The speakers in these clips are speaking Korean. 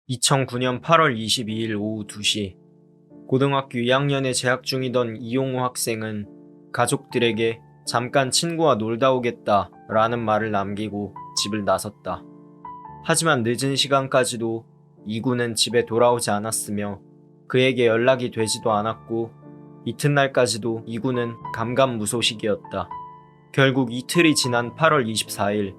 2009년 8월 22일 오후 2시 고등학교 2학년에 재학 중이던 이용우 학생은 가족들에게 잠깐 친구와 놀다 오겠다 라는 말을 남기고 집을 나섰다. 하지만 늦은 시간까지도 이군은 집에 돌아오지 않았으며 그에게 연락이 되지도 않았고 이튿날까지도 이군은 감감무소식이었다. 결국 이틀이 지난 8월 24일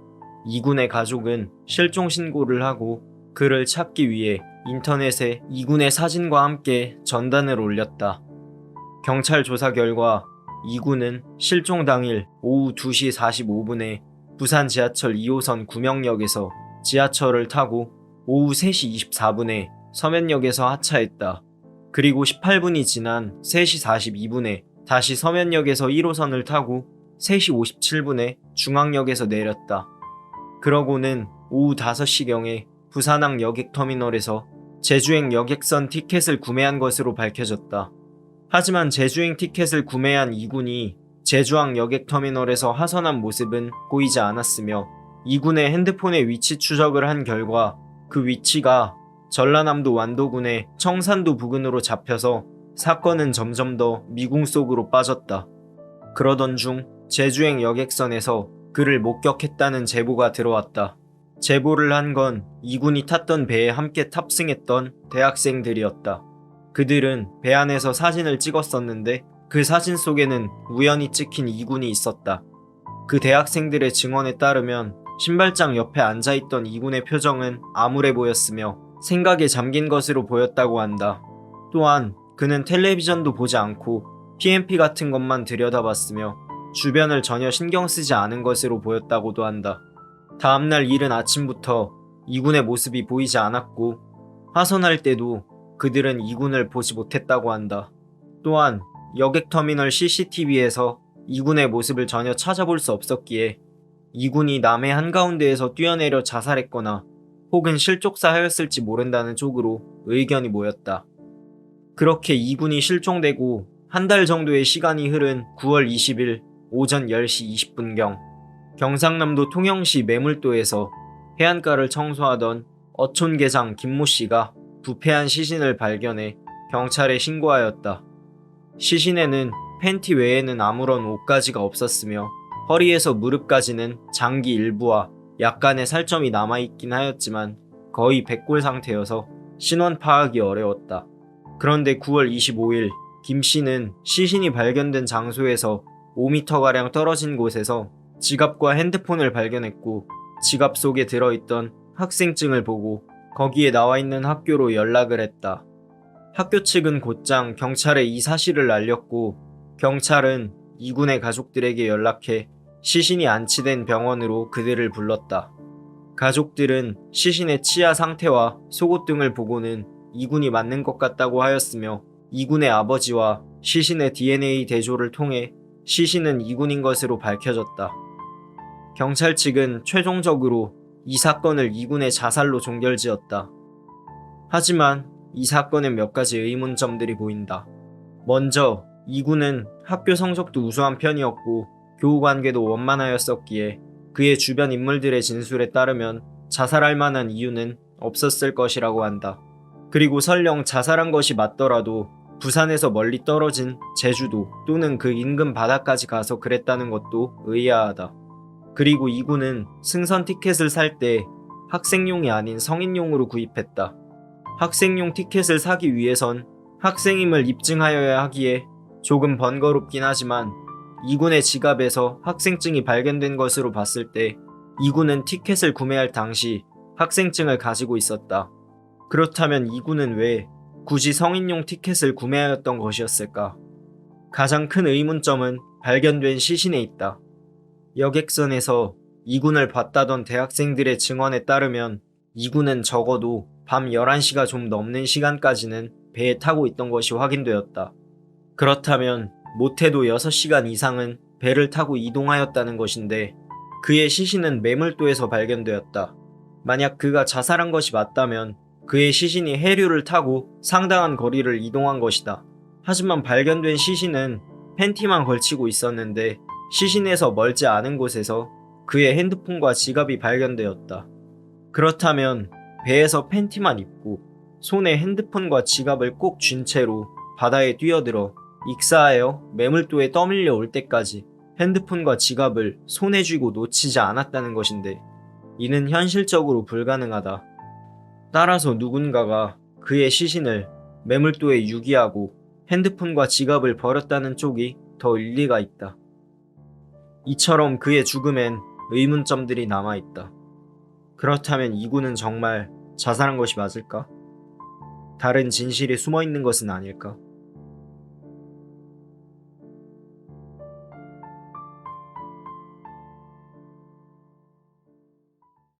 이군의 가족은 실종 신고를 하고 그를 찾기 위해 인터넷에 이군의 사진과 함께 전단을 올렸다. 경찰 조사 결과 이군은 실종 당일 오후 2시 45분에 부산 지하철 2호선 구명역에서 지하철을 타고 오후 3시 24분에 서면역에서 하차했다. 그리고 18분이 지난 3시 42분에 다시 서면역에서 1호선을 타고 3시 57분에 중앙역에서 내렸다. 그러고는 오후 5시경에 부산항 여객터미널에서 제주행 여객선 티켓을 구매한 것으로 밝혀졌다. 하지만 제주행 티켓을 구매한 이군이 제주항 여객터미널에서 하선한 모습은 보이지 않았으며 이군의 핸드폰의 위치 추적을 한 결과 그 위치가 전라남도 완도군의 청산도 부근으로 잡혀서 사건은 점점 더 미궁 속으로 빠졌다. 그러던 중 제주행 여객선에서 그를 목격했다는 제보가 들어왔다. 제보를 한 건 이군이 탔던 배에 함께 탑승했던 대학생들이었다. 그들은 배 안에서 사진을 찍었었는데 그 사진 속에는 우연히 찍힌 이군이 있었다. 그 대학생들의 증언에 따르면 신발장 옆에 앉아있던 이군의 표정은 암울해 보였으며 생각에 잠긴 것으로 보였다고 한다. 또한 그는 텔레비전도 보지 않고 PMP 같은 것만 들여다봤으며 주변을 전혀 신경 쓰지 않은 것으로 보였다고도 한다. 다음날 이른 아침부터 이군의 모습이 보이지 않았고 하선할 때도 그들은 이군을 보지 못했다고 한다. 또한 여객터미널 CCTV에서 이군의 모습을 전혀 찾아볼 수 없었기에 이군이 남해 한가운데에서 뛰어내려 자살했거나 혹은 실족사하였을지 모른다는 쪽으로 의견이 모였다. 그렇게 이군이 실종되고 한 달 정도의 시간이 흐른 9월 20일 오전 10시 20분경 경상남도 통영시 매물도에서 해안가를 청소하던 어촌계장 김모 씨가 부패한 시신을 발견해 경찰에 신고하였다. 시신에는 팬티 외에는 아무런 옷가지가 없었으며 허리에서 무릎까지는 장기 일부와 약간의 살점이 남아있긴 하였지만 거의 백골 상태여서 신원 파악이 어려웠다. 그런데 9월 25일 김 씨는 시신이 발견된 장소에서 5m가량 떨어진 곳에서 지갑과 핸드폰을 발견했고 지갑 속에 들어있던 학생증을 보고 거기에 나와있는 학교로 연락을 했다. 학교 측은 곧장 경찰에 이 사실을 알렸고 경찰은 이군의 가족들에게 연락해 시신이 안치된 병원으로 그들을 불렀다. 가족들은 시신의 치아 상태와 속옷 등을 보고는 이군이 맞는 것 같다고 하였으며 이군의 아버지와 시신의 DNA 대조를 통해 시신은 이군인 것으로 밝혀졌다. 경찰 측은 최종적으로 이 사건을 이군의 자살로 종결지었다. 하지만 이 사건엔 몇 가지 의문점들이 보인다. 먼저 이군은 학교 성적도 우수한 편이었고 교우 관계도 원만하였었기에 그의 주변 인물들의 진술에 따르면 자살할 만한 이유는 없었을 것이라고 한다. 그리고 설령 자살한 것이 맞더라도 부산에서 멀리 떨어진 제주도 또는 그 인근 바다까지 가서 그랬다는 것도 의아하다. 그리고 이군은 승선 티켓을 살 때 학생용이 아닌 성인용으로 구입했다. 학생용 티켓을 사기 위해선 학생임을 입증하여야 하기에 조금 번거롭긴 하지만 이군의 지갑에서 학생증이 발견된 것으로 봤을 때 이군은 티켓을 구매할 당시 학생증을 가지고 있었다. 그렇다면 이군은 왜 굳이 성인용 티켓을 구매하였던 것이었을까? 가장 큰 의문점은 발견된 시신에 있다. 여객선에서 이군을 봤다던 대학생들의 증언에 따르면 이군은 적어도 밤 11시가 좀 넘는 시간까지는 배에 타고 있던 것이 확인되었다. 그렇다면 못해도 6시간 이상은 배를 타고 이동하였다는 것인데 그의 시신은 매물도에서 발견되었다. 만약 그가 자살한 것이 맞다면 그의 시신이 해류를 타고 상당한 거리를 이동한 것이다. 하지만 발견된 시신은 팬티만 걸치고 있었는데 시신에서 멀지 않은 곳에서 그의 핸드폰과 지갑이 발견되었다. 그렇다면 배에서 팬티만 입고 손에 핸드폰과 지갑을 꼭 쥔 채로 바다에 뛰어들어 익사하여 매물도에 떠밀려 올 때까지 핸드폰과 지갑을 손에 쥐고 놓치지 않았다는 것인데, 이는 현실적으로 불가능하다. 따라서 누군가가 그의 시신을 매물도에 유기하고 핸드폰과 지갑을 버렸다는 쪽이 더 일리가 있다. 이처럼 그의 죽음엔 의문점들이 남아있다. 그렇다면 이구는 정말 자살한 것이 맞을까? 다른 진실이 숨어있는 것은 아닐까?